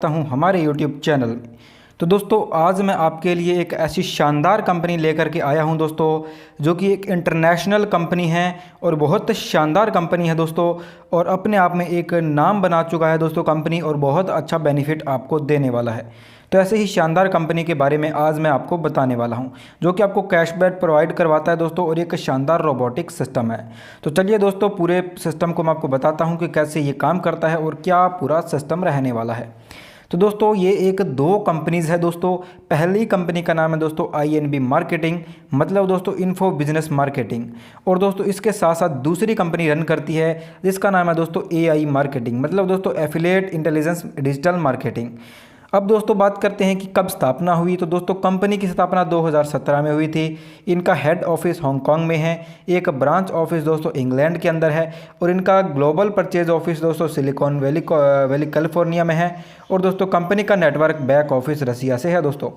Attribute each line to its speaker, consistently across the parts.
Speaker 1: हूँ हमारे YouTube channel में। तो दोस्तों आज मैं आपके लिए एक ऐसी शानदार कंपनी लेकर के आया हूँ दोस्तों, जो कि एक इंटरनेशनल कंपनी है और बहुत शानदार कंपनी है दोस्तों, और अपने आप में एक नाम बना चुका है दोस्तों कंपनी, और बहुत अच्छा बेनिफिट आपको देने वाला है। तो ऐसे ही शानदार कंपनी के बारे में आज मैं आपको बताने वाला हूं, जो कि आपको कैशबैक प्रोवाइड करवाता है दोस्तों, और एक शानदार रोबोटिक सिस्टम है। तो चलिए दोस्तों पूरे सिस्टम को मैं आपको बताता हूं कि कैसे ये काम करता है और क्या पूरा सिस्टम रहने वाला है। तो दोस्तों ये एक दो कंपनीज़ है दोस्तों। पहली कंपनी का नाम है दोस्तों INB मार्केटिंग, मतलब दोस्तों इन्फो बिजनेस मार्केटिंग। और दोस्तों इसके साथ साथ दूसरी कंपनी रन करती है जिसका नाम है दोस्तों AI मार्केटिंग, मतलब दोस्तों एफिलिएट इंटेलिजेंस डिजिटल मार्केटिंग। अब दोस्तों बात करते हैं कि कब स्थापना हुई। तो दोस्तों कंपनी की स्थापना 2017 में हुई थी। इनका हेड ऑफिस हांगकांग में है, एक ब्रांच ऑफिस दोस्तों इंग्लैंड के अंदर है, और इनका ग्लोबल परचेज ऑफिस दोस्तों सिलिकॉन वैली कैलिफोर्निया में है। और दोस्तों कंपनी का नेटवर्क बैक ऑफिस रसिया से है दोस्तों।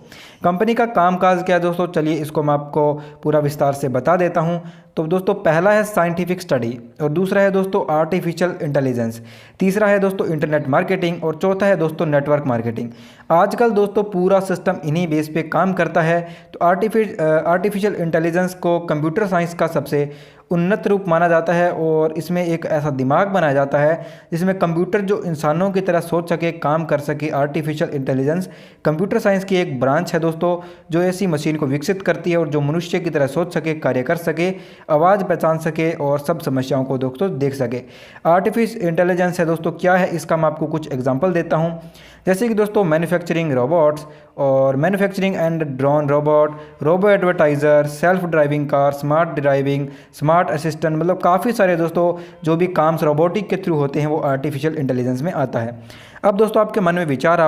Speaker 1: कंपनी का कामकाज क्या है दोस्तों, चलिए इसको मैं आपको पूरा विस्तार से बता देता हूँ। तो दोस्तों पहला है साइंटिफिक स्टडी, और दूसरा है दोस्तों आर्टिफिशियल इंटेलिजेंस, तीसरा है दोस्तों इंटरनेट मार्केटिंग, और चौथा है दोस्तों नेटवर्क मार्केटिंग। आजकल दोस्तों पूरा सिस्टम इन्हीं बेस पे काम करता है। तो आर्टिफिशियल इंटेलिजेंस को कंप्यूटर साइंस का सबसे उन्नत रूप माना जाता है, और इसमें एक ऐसा दिमाग बनाया जाता है जिसमें कंप्यूटर जो इंसानों की तरह सोच सके, काम कर सके। आर्टिफिशियल इंटेलिजेंस कंप्यूटर साइंस की एक ब्रांच है दोस्तों, जो ऐसी मशीन को विकसित करती है और जो मनुष्य की तरह सोच सके, कार्य कर सके, आवाज़ पहचान सके और सब समस्याओं को दोस्तों देख सके। आर्टिफिशियल इंटेलिजेंस है दोस्तों क्या है, इसका मैं आपको कुछ एग्जाम्पल देता हूँ। जैसे कि दोस्तों मैन्युफैक्चरिंग रोबोट्स, और manufacturing and drone robot, robo advertiser, self driving car, smart driving, smart assistant, मतलब काफ़ी सारे दोस्तों जो भी काम रोबोटिक के थ्रू होते हैं वो आर्टिफिशियल इंटेलिजेंस में आता है। अब दोस्तों आपके मन में विचार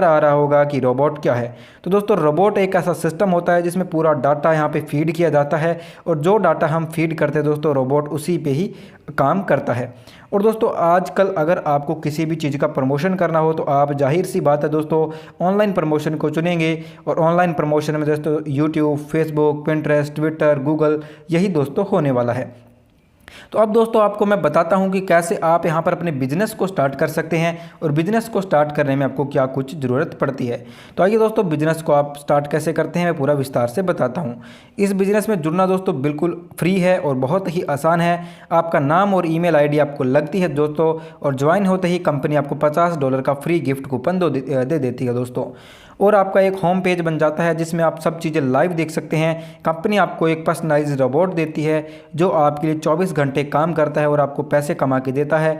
Speaker 1: आ रहा होगा कि रोबोट क्या है। तो दोस्तों रोबोट एक ऐसा सिस्टम होता है जिसमें पूरा डाटा यहाँ पे फीड किया जाता है, और जो डाटा हम फीड करते हैं दोस्तों रोबोट उसी पे ही काम करता है। और दोस्तों आजकल अगर आपको किसी भी चीज़ का प्रमोशन करना हो तो आप जाहिर सी बात है दोस्तों ऑनलाइन प्रमोशन को चुनेंगे, और ऑनलाइन प्रमोशन में दोस्तों YouTube, Facebook, Pinterest, Twitter, Google, यही दोस्तों होने वाला है। तो अब दोस्तों आपको मैं बताता हूं कि कैसे आप यहां पर अपने बिजनेस को स्टार्ट कर सकते हैं, और बिजनेस को स्टार्ट करने में आपको क्या कुछ ज़रूरत पड़ती है। तो आइए दोस्तों बिजनेस को आप स्टार्ट कैसे करते हैं मैं पूरा विस्तार से बताता हूं। इस बिज़नेस में जुड़ना दोस्तों बिल्कुल फ्री है और बहुत ही आसान है। आपका नाम और ईमेल ID आपको लगती है दोस्तों, और ज्वाइन होते ही कंपनी आपको $50 का फ्री गिफ्ट कूपन दे देती है दोस्तों। और आपका एक होम पेज बन जाता है जिसमें आप सब चीज़ें लाइव देख सकते हैं। कंपनी आपको एक पर्सनलाइज्ड रोबोट देती है जो आपके लिए 24 घंटे काम करता है और आपको पैसे कमा के देता है।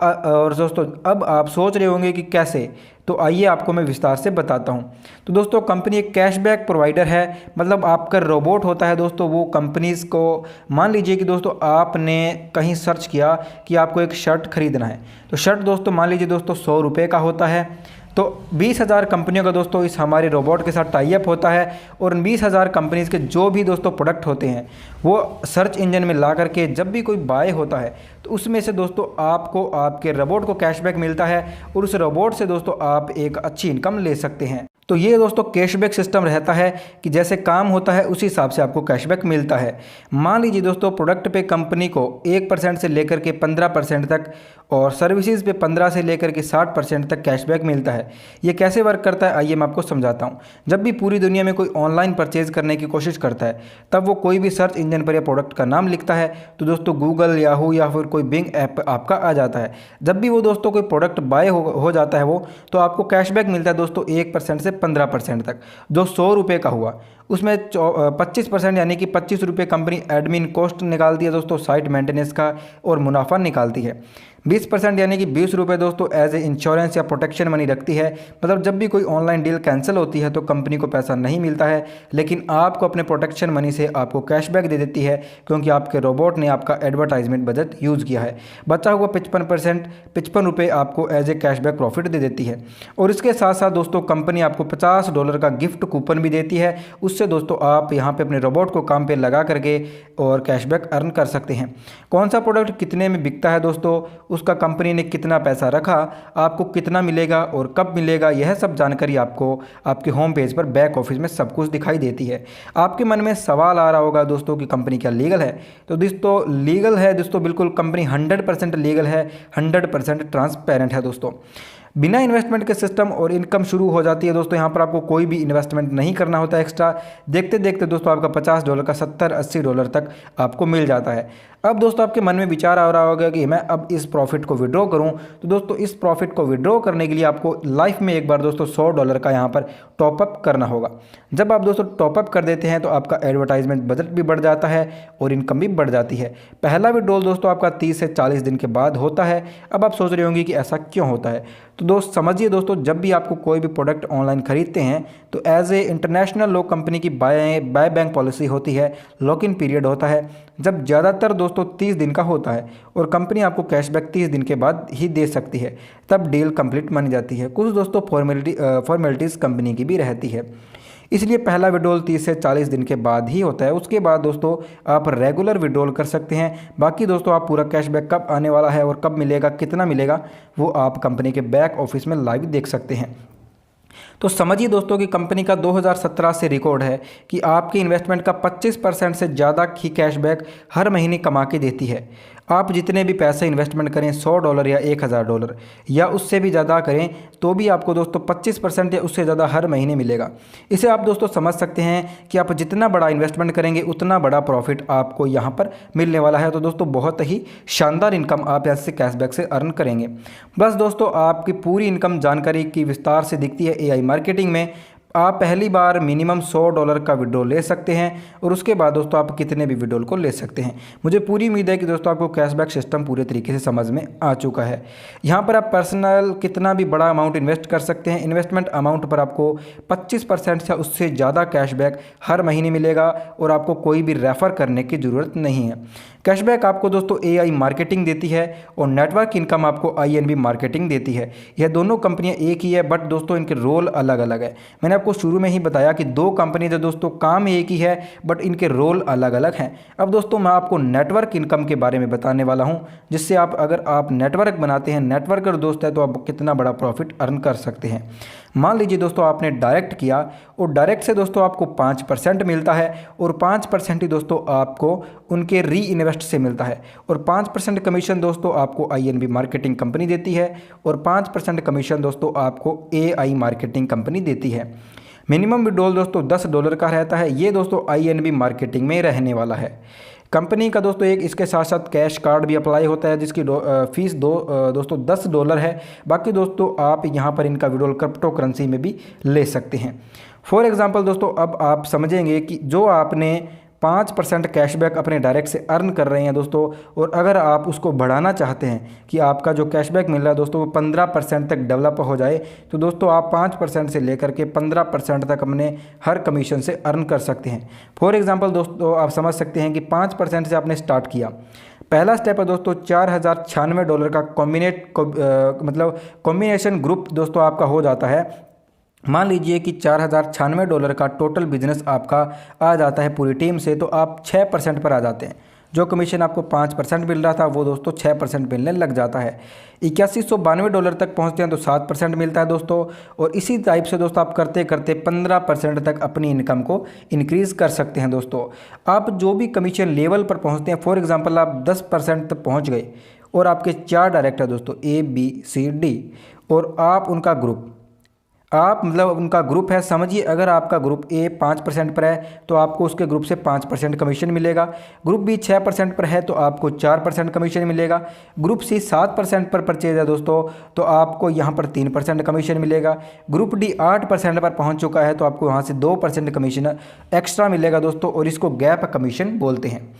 Speaker 1: और दोस्तों अब आप सोच रहे होंगे कि कैसे, तो आइए आपको मैं विस्तार से बताता हूं। तो दोस्तों कंपनी एक कैशबैक प्रोवाइडर है, मतलब आपका रोबोट होता है दोस्तों वो कंपनीज़ को, मान लीजिए कि दोस्तों आपने कहीं सर्च किया कि आपको एक शर्ट खरीदना है, तो शर्ट दोस्तों मान लीजिए दोस्तों ₹100 का होता है। तो 20,000 कंपनियों का दोस्तों इस हमारे रोबोट के साथ टाई अप होता है, और 20,000 कंपनीज़ के जो भी दोस्तों प्रोडक्ट होते हैं वो सर्च इंजन में ला करके जब भी कोई बाय होता है तो उसमें से दोस्तों आपको आपके रोबोट को कैशबैक मिलता है, और उस रोबोट से दोस्तों आप एक अच्छी इनकम ले सकते हैं। तो ये दोस्तों कैशबैक सिस्टम रहता है कि जैसे काम होता है उसी हिसाब से आपको कैशबैक मिलता है। मान लीजिए दोस्तों प्रोडक्ट पे कंपनी को 1% से लेकर के 15% तक, और सर्विसेज पे 15 से लेकर के 60% तक कैशबैक मिलता है। ये कैसे वर्क करता है आइए मैं आपको समझाता हूँ। जब भी पूरी दुनिया में कोई ऑनलाइन परचेज करने की कोशिश करता है तब वो कोई भी सर्च इंजन पर या प्रोडक्ट का नाम लिखता है तो दोस्तों गूगल, याहू या फिर कोई बिंग ऐप आपका आ जाता है। जब भी वो दोस्तों कोई प्रोडक्ट बाय हो जाता है वो, तो आपको कैशबैक मिलता है दोस्तों 1% से 15% तक। जो ₹100 का हुआ उसमें 25% यानी कि ₹25 कंपनी एडमिन कॉस्ट निकालती है दोस्तों, साइट मेंटेनेंस का, और मुनाफा निकालती है। 20% यानी कि ₹20 दोस्तों एज ए इंश्योरेंस या प्रोटेक्शन मनी रखती है, मतलब जब भी कोई ऑनलाइन डील कैंसिल होती है तो कंपनी को पैसा नहीं मिलता है, लेकिन आपको अपने प्रोटेक्शन मनी से आपको कैशबैक दे देती है, क्योंकि आपके रोबोट ने आपका एडवर्टाइजमेंट बजट यूज़ किया है। बचा हुआ 55% आपको एज ए कैशबैक प्रॉफिट दे देती है। और इसके साथ साथ दोस्तों कंपनी आपको $50 का गिफ्ट कूपन भी देती है। उससे दोस्तों आप यहाँ पे अपने रोबोट को काम पे लगा करके और कैशबैक अर्न कर सकते हैं। कौन सा प्रोडक्ट कितने में बिकता है दोस्तों, उसका कंपनी ने कितना पैसा रखा, आपको कितना मिलेगा और कब मिलेगा, यह सब जानकारी आपको आपके होम पेज पर बैक ऑफिस में सब कुछ दिखाई देती है। आपके मन में सवाल आ रहा होगा दोस्तों कि कंपनी क्या लीगल है। तो दोस्तों लीगल है दोस्तों, बिल्कुल कंपनी 100% लीगल है, 100% ट्रांसपेरेंट है दोस्तों। बिना इन्वेस्टमेंट के सिस्टम और इनकम शुरू हो जाती है दोस्तों। यहाँ पर आपको कोई भी इन्वेस्टमेंट नहीं करना होता एक्स्ट्रा। देखते देखते दोस्तों आपका $50 का $70-80 तक आपको मिल जाता है। अब दोस्तों आपके मन में विचार आ रहा होगा कि मैं अब इस प्रॉफिट को विड्रॉ करूं। तो दोस्तों इस प्रॉफिट को विड्रॉ करने के लिए आपको लाइफ में एक बार दोस्तों $100 का यहाँ पर टॉपअप करना होगा। जब आप दोस्तों टॉपअप कर देते हैं तो आपका एडवर्टाइजमेंट बजट भी बढ़ जाता है और इनकम भी बढ़ जाती है। पहला विड्रॉल दोस्तों आपका 30 से 40 दिन के बाद होता है। अब आप सोच रहे होंगे कि ऐसा क्यों होता है। तो दोस्त समझिए दोस्तों, जब भी आपको कोई भी प्रोडक्ट ऑनलाइन खरीदते हैं तो as a international law company की बाय बैंक पॉलिसी होती है, लॉक इन पीरियड होता है, जब ज़्यादातर दोस्तों 30 दिन का होता है और कंपनी आपको कैशबैक 30 दिन के बाद ही दे सकती है, तब डील कंप्लीट मानी जाती है। कुछ दोस्तों फॉर्मेलिटीज़ कंपनी की भी रहती है, इसलिए पहला विड्रॉल 30 से 40 दिन के बाद ही होता है। उसके बाद दोस्तों आप रेगुलर विड्रॉल कर सकते हैं। बाकी दोस्तों आप पूरा कैशबैक कब आने वाला है और कब मिलेगा, कितना मिलेगा, वो आप कंपनी के बैक ऑफिस में लाइव देख सकते हैं। तो समझिए दोस्तों कि कंपनी का 2017 से रिकॉर्ड है कि आपके इन्वेस्टमेंट का 25% से ज़्यादा ही कैशबैक हर महीने कमा के देती है। आप जितने भी पैसे इन्वेस्टमेंट करें, $100 या $1000 या उससे भी ज़्यादा करें, तो भी आपको दोस्तों 25% या उससे ज़्यादा हर महीने मिलेगा। इसे आप दोस्तों समझ सकते हैं कि आप जितना बड़ा इन्वेस्टमेंट करेंगे उतना बड़ा प्रॉफिट आपको यहाँ पर मिलने वाला है। तो दोस्तों बहुत ही शानदार इनकम आप ऐसे कैशबैक से अर्न करेंगे। बस दोस्तों आपकी पूरी इनकम जानकारी की विस्तार से दिखती है AI मार्केटिंग में। आप पहली बार मिनिमम $100 का विड्रॉल ले सकते हैं और उसके बाद दोस्तों आप कितने भी विड्रॉल को ले सकते हैं। मुझे पूरी उम्मीद है कि दोस्तों आपको कैशबैक सिस्टम पूरे तरीके से समझ में आ चुका है। यहाँ पर आप पर्सनल कितना भी बड़ा अमाउंट इन्वेस्ट कर सकते हैं। इन्वेस्टमेंट अमाउंट पर आपको 25% से उससे ज़्यादा कैशबैक हर महीने मिलेगा और आपको कोई भी रेफ़र करने की ज़रूरत नहीं है। कैशबैक आपको दोस्तों AI मार्केटिंग देती है और नेटवर्क इनकम आपको INB मार्केटिंग देती है। यह दोनों कंपनियां एक ही है, बट दोस्तों इनके रोल अलग अलग है। मैंने आपको शुरू में ही बताया कि दो कंपनी जो दोस्तों काम एक ही है, बट इनके रोल अलग अलग हैं। अब दोस्तों मैं आपको नेटवर्क इनकम के बारे में बताने वाला हूं, जिससे अगर आप नेटवर्क बनाते हैं, नेटवर्कर दोस्त है, तो आप कितना बड़ा प्रॉफिट अर्न कर सकते हैं। मान लीजिए दोस्तों आपने डायरेक्ट किया और डायरेक्ट से दोस्तों आपको 5% मिलता है और 5% ही दोस्तों आपको उनके री इन्वेस्ट से मिलता है और 5% कमीशन दोस्तों आपको INB मार्केटिंग कंपनी देती है और 5% कमीशन दोस्तों आपको AI मार्केटिंग कंपनी देती है। मिनिमम विड्रॉल दोस्तों $10 का रहता है। ये दोस्तों INB मार्केटिंग में रहने वाला है। कंपनी का दोस्तों एक इसके साथ साथ कैश कार्ड भी अप्लाई होता है, जिसकी फीस दोस्तों $10 है। बाकी दोस्तों आप यहाँ पर इनका विड्रॉल क्रिप्टो करेंसी में भी ले सकते हैं। फॉर एग्जांपल दोस्तों अब आप समझेंगे कि जो आपने 5% कैशबैक अपने डायरेक्ट से अर्न कर रहे हैं दोस्तों, और अगर आप उसको बढ़ाना चाहते हैं कि आपका जो कैशबैक मिल रहा है दोस्तों वो 15% तक डेवलप हो जाए, तो दोस्तों आप 5% से लेकर के 15% तक अपने हर कमीशन से अर्न कर सकते हैं। फॉर एग्जांपल दोस्तों आप समझ सकते हैं कि 5% से आपने स्टार्ट किया। पहला स्टेप है दोस्तों $4096 का कॉम्बिनेशन ग्रुप दोस्तों आपका हो जाता है। मान लीजिए कि $4096 का टोटल बिजनेस आपका आ जाता है पूरी टीम से, तो आप 6% पर आ जाते हैं। जो कमीशन आपको 5% मिल रहा था वो दोस्तों 6% मिलने लग जाता है। $8192 तक पहुंचते हैं तो 7% मिलता है दोस्तों, और इसी टाइप से दोस्तों आप करते करते 15% तक अपनी इनकम को इंक्रीज़ कर सकते हैं दोस्तों। आप जो भी कमीशन लेवल पर पहुंचते हैं, फॉर एग्जांपल आप 10% तक पहुंच गए और आपके 4 डायरेक्टर दोस्तों A B C D और आप उनका ग्रुप, आप उनका ग्रुप है। समझिए अगर आपका ग्रुप A 5% पर है तो आपको उसके ग्रुप से 5% कमीशन मिलेगा। ग्रुप B 6% पर है तो आपको 4% कमीशन मिलेगा। ग्रुप C 7% पर परचेज है दोस्तों तो आपको यहाँ पर 3% कमीशन मिलेगा। ग्रुप D 8% पर पहुँच चुका है तो आपको वहाँ से 2% कमीशन एक्स्ट्रा मिलेगा दोस्तों, और इसको गैप कमीशन बोलते हैं।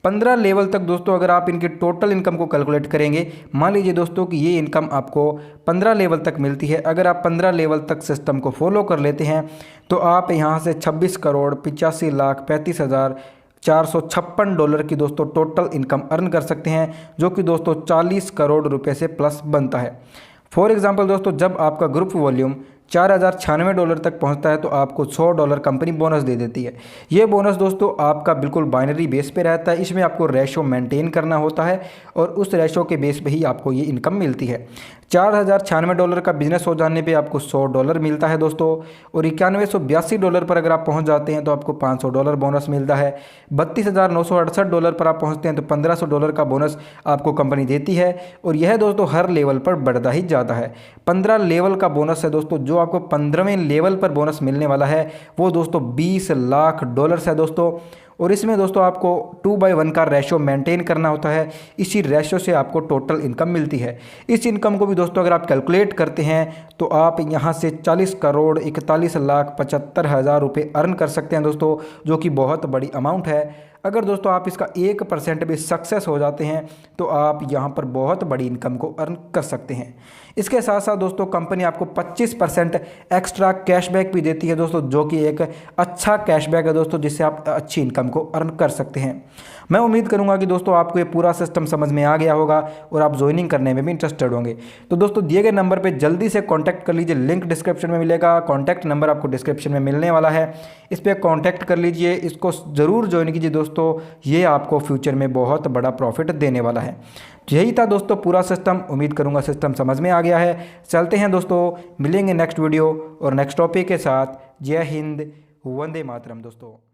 Speaker 1: 15 लेवल तक दोस्तों अगर आप इनकी टोटल इनकम को कैलकुलेट करेंगे, मान लीजिए दोस्तों कि ये इनकम आपको 15 लेवल तक मिलती है। अगर आप 15 लेवल तक सिस्टम को फॉलो कर लेते हैं तो आप यहाँ से $26,85,35,456 की दोस्तों टोटल इनकम अर्न कर सकते हैं, जो कि दोस्तों 40 करोड़ रुपए से प्लस बनता है। फॉर एग्जांपल दोस्तों जब आपका ग्रुप वॉल्यूम $4096 तक पहुंचता है तो आपको $100 कंपनी बोनस दे देती है। ये बोनस दोस्तों आपका बिल्कुल बाइनरी बेस पे रहता है, इसमें आपको रेशो मेंटेन करना होता है और उस रेशो के बेस पे ही आपको ये इनकम मिलती है। $4096 का बिजनेस हो जाने पे आपको $100 मिलता है दोस्तों, और $9182 पर अगर आप पहुंच जाते हैं तो आपको $500 बोनस मिलता है। $32,968 पर आप पहुंचते हैं तो $1500 का बोनस आपको कंपनी देती है, और यह दोस्तों हर लेवल पर बढ़ता ही जाता है। 15 लेवल का बोनस है दोस्तों, जो आपको 15वें लेवल पर बोनस मिलने वाला है वो दोस्तों $20 लाख है दोस्तों। और इसमें दोस्तों आपको 2/1 का रेशो मेंटेन करना होता है, इसी रेशो से आपको टोटल इनकम मिलती है। इस इनकम को भी दोस्तों अगर आप कैलकुलेट करते हैं तो आप यहाँ से 40,41,75,000 रुपये अर्न कर सकते हैं दोस्तों, जो कि बहुत बड़ी अमाउंट है। अगर दोस्तों आप इसका 1% भी सक्सेस हो जाते हैं तो आप यहाँ पर बहुत बड़ी इनकम को अर्न कर सकते हैं। इसके साथ साथ दोस्तों कंपनी आपको 25% एक्स्ट्रा कैशबैक भी देती है दोस्तों, जो कि एक अच्छा कैशबैक है दोस्तों, जिससे आप अच्छी इनकम को अर्न कर सकते हैं। मैं उम्मीद करूंगा कि दोस्तों आपको ये पूरा सिस्टम समझ में आ गया होगा और आप ज्वाइनिंग करने में भी इंटरेस्टेड होंगे। तो दोस्तों दिए गए नंबर पर जल्दी से कॉन्टैक्ट कर लीजिए, लिंक डिस्क्रिप्शन में मिलेगा, कॉन्टैक्ट नंबर आपको डिस्क्रिप्शन में मिलने वाला है, इस पर कॉन्टैक्ट कर लीजिए, इसको ज़रूर ज्वाइन कीजिए दोस्तों, ये आपको फ्यूचर में बहुत बड़ा प्रॉफिट देने वाला है। यही था दोस्तों पूरा सिस्टम, उम्मीद करूंगा सिस्टम समझ में आ गया है। चलते हैं दोस्तों, मिलेंगे नेक्स्ट वीडियो और नेक्स्ट टॉपिक के साथ। जय हिंद, वंदे मातरम दोस्तों।